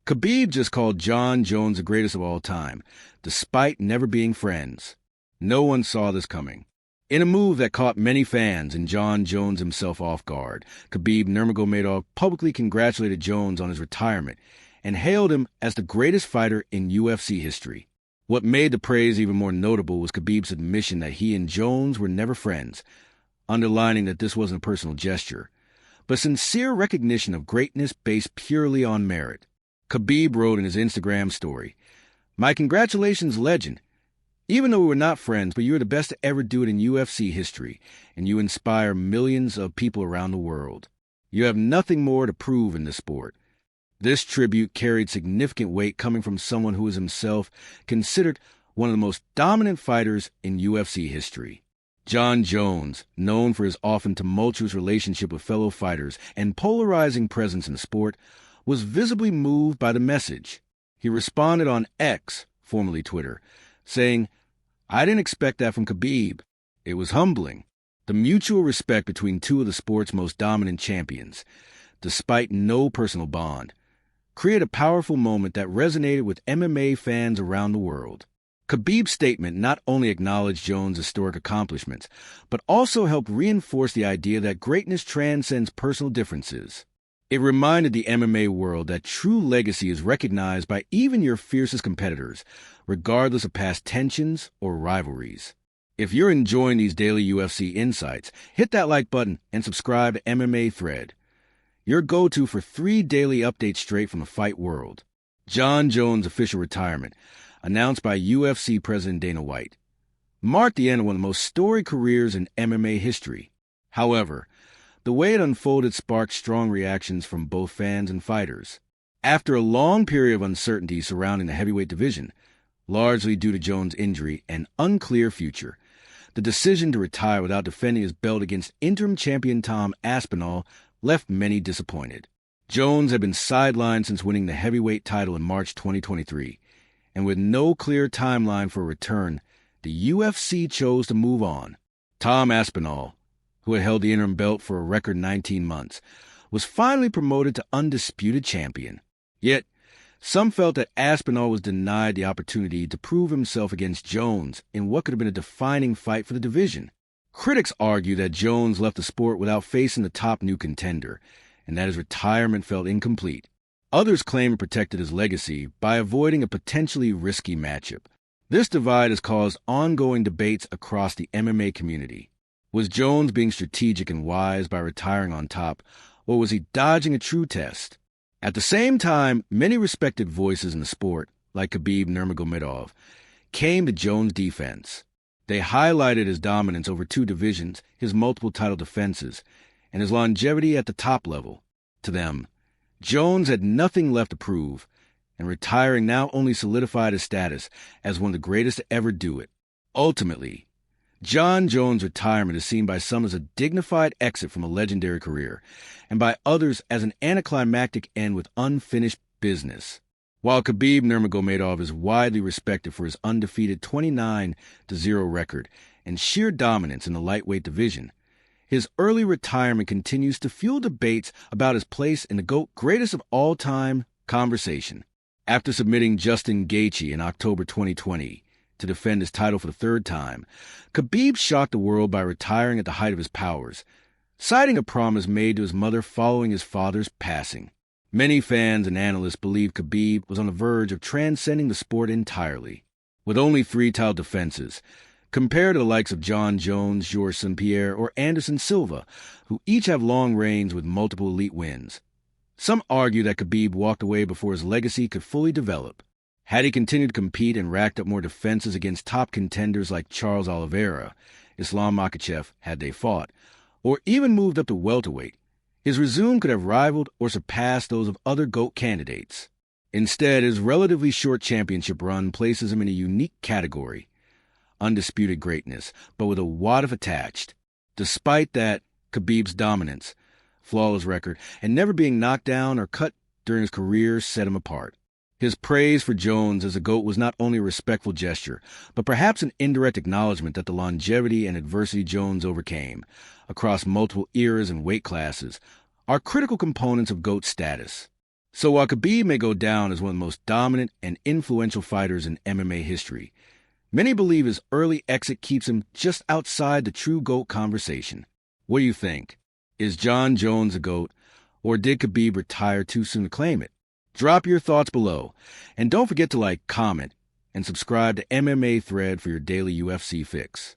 Khabib just called Jon Jones the greatest of all time, despite never being friends. No one saw this coming. In a move that caught many fans and Jon Jones himself off guard, Khabib Nurmagomedov publicly congratulated Jones on his retirement and hailed him as the greatest fighter in UFC history. What made the praise even more notable was Khabib's admission that he and Jones were never friends, underlining that this wasn't a personal gesture, but sincere recognition of greatness based purely on merit. Khabib wrote in his Instagram story, "My congratulations, legend. Even though we were not friends, but you're the best to ever do it in UFC history, and you inspire millions of people around the world. You have nothing more to prove in this sport." This tribute carried significant weight coming from someone who is himself considered one of the most dominant fighters in UFC history. Jon Jones, known for his often tumultuous relationship with fellow fighters and polarizing presence in the sport, was visibly moved by the message. He responded on X, formerly Twitter, saying, "I didn't expect that from Khabib. It was humbling. The mutual respect between two of the sport's most dominant champions, despite no personal bond, created a powerful moment that resonated with MMA fans around the world." Khabib's statement not only acknowledged Jones' historic accomplishments, but also helped reinforce the idea that greatness transcends personal differences. It reminded the MMA world that true legacy is recognized by even your fiercest competitors, regardless of past tensions or rivalries. If you're enjoying these daily UFC insights, hit that like button and subscribe to MMA Thread, your go-to for 3 daily updates straight from the fight world. Jon Jones' official retirement, announced by UFC President Dana White, marked the end of one of the most storied careers in MMA history. However, the way it unfolded sparked strong reactions from both fans and fighters. After a long period of uncertainty surrounding the heavyweight division, largely due to Jones' injury and unclear future, the decision to retire without defending his belt against interim champion Tom Aspinall left many disappointed. Jones had been sidelined since winning the heavyweight title in March 2023, and with no clear timeline for a return, the UFC chose to move on. Tom Aspinall, who had held the interim belt for a record 19 months, was finally promoted to undisputed champion. Yet, some felt that Aspinall was denied the opportunity to prove himself against Jones in what could have been a defining fight for the division. Critics argue that Jones left the sport without facing the top new contender, and that his retirement felt incomplete. Others claim it protected his legacy by avoiding a potentially risky matchup. This divide has caused ongoing debates across the MMA community. Was Jones being strategic and wise by retiring on top, or was he dodging a true test? At the same time, many respected voices in the sport, like Khabib Nurmagomedov, came to Jones' defense. They highlighted his dominance over 2 divisions, his multiple title defenses, and his longevity at the top level. To them, Jones had nothing left to prove, and retiring now only solidified his status as one of the greatest to ever do it. Ultimately, Jon Jones' retirement is seen by some as a dignified exit from a legendary career, and by others as an anticlimactic end with unfinished business. While Khabib Nurmagomedov is widely respected for his undefeated 29-0 record and sheer dominance in the lightweight division, his early retirement continues to fuel debates about his place in the GOAT greatest of all time conversation. After submitting Justin Gaethje in October 2020, to defend his title for the 3rd time, Khabib shocked the world by retiring at the height of his powers, citing a promise made to his mother following his father's passing. Many fans and analysts believe Khabib was on the verge of transcending the sport entirely. With only 3 title defenses, compared to the likes of Jon Jones, Georges St-Pierre, or Anderson Silva, who each have long reigns with multiple elite wins. Some argue that Khabib walked away before his legacy could fully develop. Had he continued to compete and racked up more defenses against top contenders like Charles Oliveira, Islam Makhachev had they fought, or even moved up to welterweight, his resume could have rivaled or surpassed those of other GOAT candidates. Instead, his relatively short championship run places him in a unique category, undisputed greatness, but with a wad of attached. Despite that, Khabib's dominance, flawless record, and never being knocked down or cut during his career set him apart. His praise for Jones as a GOAT was not only a respectful gesture, but perhaps an indirect acknowledgement that the longevity and adversity Jones overcame, across multiple eras and weight classes, are critical components of GOAT status. So while Khabib may go down as one of the most dominant and influential fighters in MMA history, many believe his early exit keeps him just outside the true GOAT conversation. What do you think? Is Jon Jones a GOAT, or did Khabib retire too soon to claim it? Drop your thoughts below, and don't forget to like, comment, and subscribe to MMA Thread for your daily UFC fix.